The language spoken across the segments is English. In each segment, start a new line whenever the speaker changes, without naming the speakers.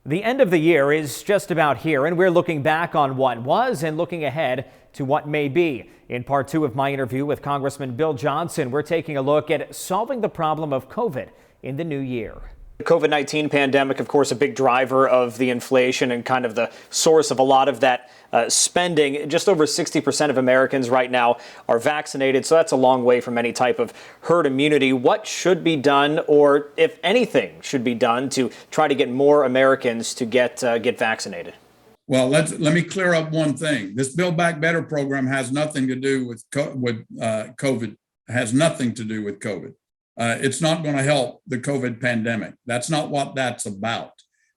The end of the year is just about here, and we're looking back on what was and looking ahead to what may be. In part two of my interview with Congressman Bill Johnson, we're taking a look at solving the problem of COVID in the new year. The COVID-19 pandemic, of course, a big driver of the inflation and kind of the source of a lot of that spending. Just over 60% of Americans right now are vaccinated, so that's a long way from any type of herd immunity. What should be done, or if anything should be done, to try to get more Americans to get vaccinated?
Well, let me clear up one thing. This Build Back Better program has nothing to do with COVID. Has nothing to do with COVID. It's not going to help the COVID pandemic. That's not what that's about.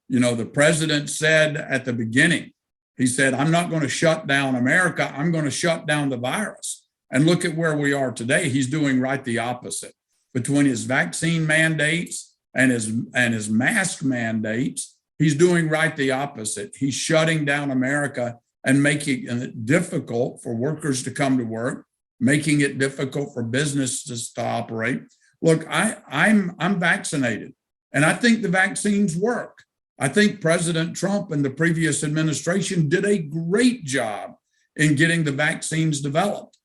You know, the president said at the beginning, he said, I'm not going to shut down America. I'm going to shut down the virus. And look at where we are today. He's doing right the opposite. Between his vaccine mandates and his mask mandates, he's doing right the opposite. He's shutting down America and making it difficult for workers to come to work, making it difficult for businesses to operate. Look, I'm vaccinated, and I think the vaccines work. I think President Trump and the previous administration did a great job in getting the vaccines developed.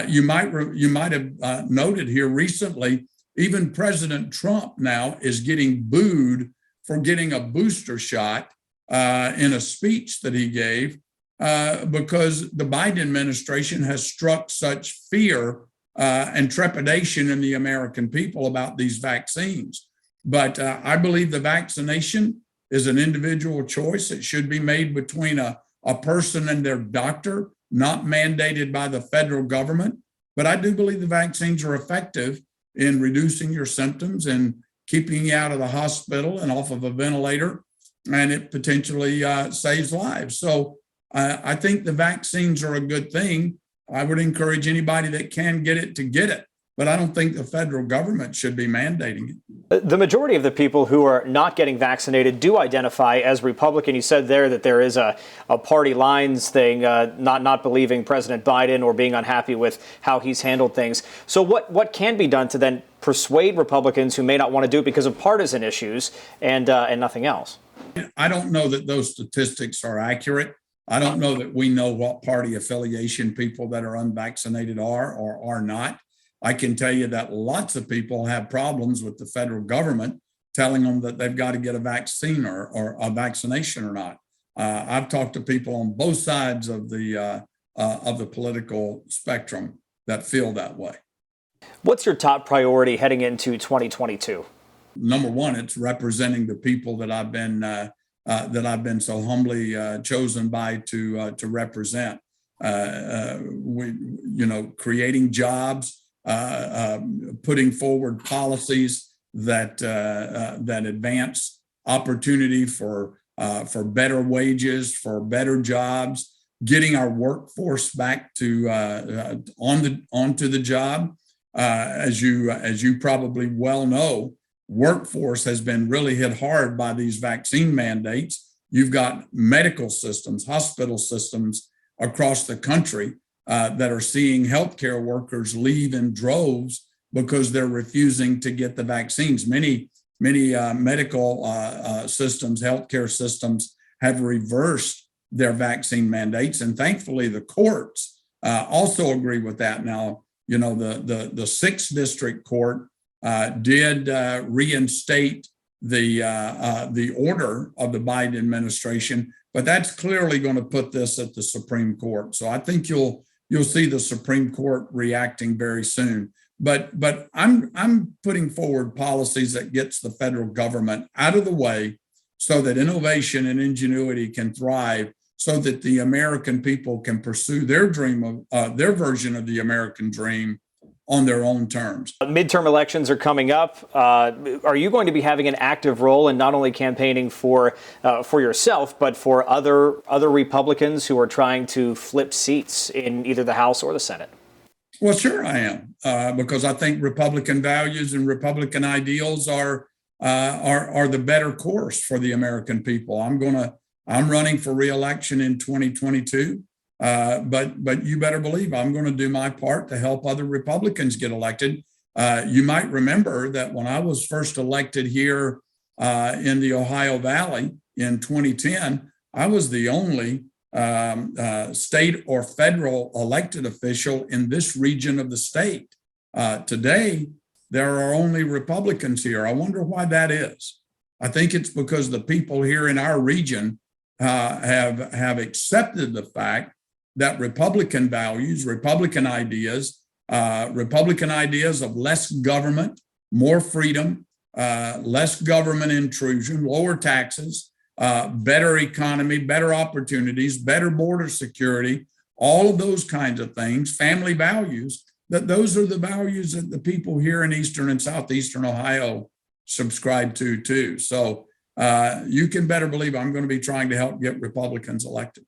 You might have noted here recently, even President Trump now is getting booed for getting a booster shot in a speech that he gave because the Biden administration has struck such fear and trepidation in the American people about these vaccines. But I believe the vaccination is an individual choice. It should be made between a person and their doctor, not mandated by the federal government. But I do believe the vaccines are effective in reducing your symptoms and keeping you out of the hospital and off of a ventilator, and it potentially saves lives. So I think the vaccines are a good thing. I would encourage anybody that can get it to get it, but I don't think the federal government should be mandating it.
The majority of the people who are not getting vaccinated do identify as Republican. You said there that there is a party lines thing, not believing President Biden or being unhappy with how he's handled things. So what can be done to then persuade Republicans who may not want to do it because of partisan issues and nothing else?
I don't know that those statistics are accurate. I don't know that we know what party affiliation people that are unvaccinated are or are not. I can tell you that lots of people have problems with the federal government telling them that they've got to get a vaccine or a vaccination or not. I've talked to people on both sides of the political spectrum that feel that way.
What's your top priority heading into 2022?
Number one, it's representing the people that I've been so humbly chosen by to represent. Creating jobs, putting forward policies that advance opportunity for better wages, for better jobs, getting our workforce back to onto the job. As you probably well know, workforce has been really hit hard by these vaccine mandates. You've got medical systems, hospital systems across the country that are seeing healthcare workers leave in droves because they're refusing to get the vaccines. Many medical systems, healthcare systems have reversed their vaccine mandates, and thankfully the courts also agree with that. Now, you know, the 6th District Court did reinstate the order of the Biden administration, but that's clearly going to put this at the Supreme Court. So I think you'll see the Supreme Court reacting very soon. But I'm putting forward policies that gets the federal government out of the way so that innovation and ingenuity can thrive, so that the American people can pursue their dream of their version of the American dream on their own terms.
Midterm elections are coming up. Are you going to be having an active role in not only campaigning for yourself, but for other Republicans who are trying to flip seats in either the House or the Senate?
Well, sure I am, because I think Republican values and Republican ideals are the better course for the American people. I'm running for re-election in 2022. But you better believe I'm going to do my part to help other Republicans get elected. You might remember that when I was first elected here in the Ohio Valley in 2010, I was the only state or federal elected official in this region of the state. Today, there are only Republicans here. I wonder why that is. I think it's because the people here in our region have accepted the fact that Republican values, Republican ideas of less government, more freedom, less government intrusion, lower taxes, better economy, better opportunities, better border security, all of those kinds of things, family values, that those are the values that the people here in Eastern and Southeastern Ohio subscribe to too. So you can better believe I'm going to be trying to help get Republicans elected.